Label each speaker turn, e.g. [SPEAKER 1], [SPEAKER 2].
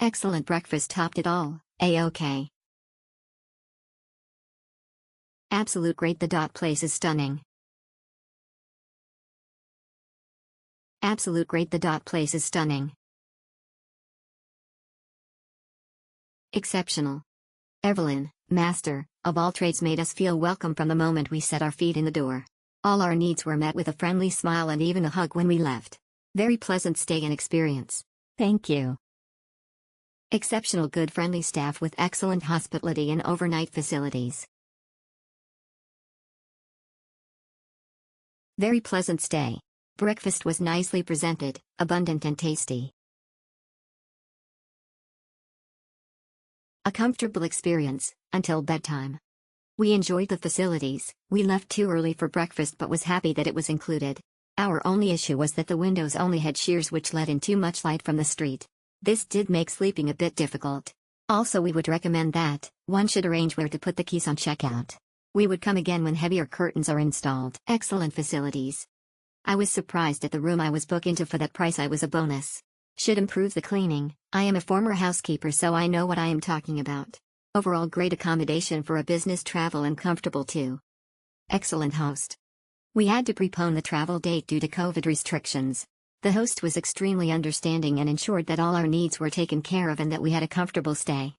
[SPEAKER 1] Excellent breakfast topped it all, A-OK. Absolute great. The dot place is stunning. Absolute great. The dot place is stunning. Exceptional. Evelyn, master of all trades, made us feel welcome from the moment we set our feet in the door. All our needs were met with a friendly smile and even a hug when we left. Very pleasant stay and experience. Thank you. Exceptional good friendly staff with excellent hospitality and overnight facilities. Very pleasant stay. Breakfast was nicely presented, abundant and tasty. A comfortable experience, until bedtime. We enjoyed the facilities. We left too early for breakfast but was happy that it was included. Our only issue was that the windows only had shears which let in too much light from the street. This did make sleeping a bit difficult. Also, we would recommend that one should arrange where to put the keys on checkout. We would come again when heavier curtains are installed. Excellent facilities. I was surprised at the room I was booked into. For that price I was a bonus. Should improve the cleaning. I am a former housekeeper so I know what I am talking about. Overall great accommodation for a business travel and comfortable too. Excellent host. We had to prepone the travel date due to COVID restrictions. The host was extremely understanding and ensured that all our needs were taken care of and that we had a comfortable stay.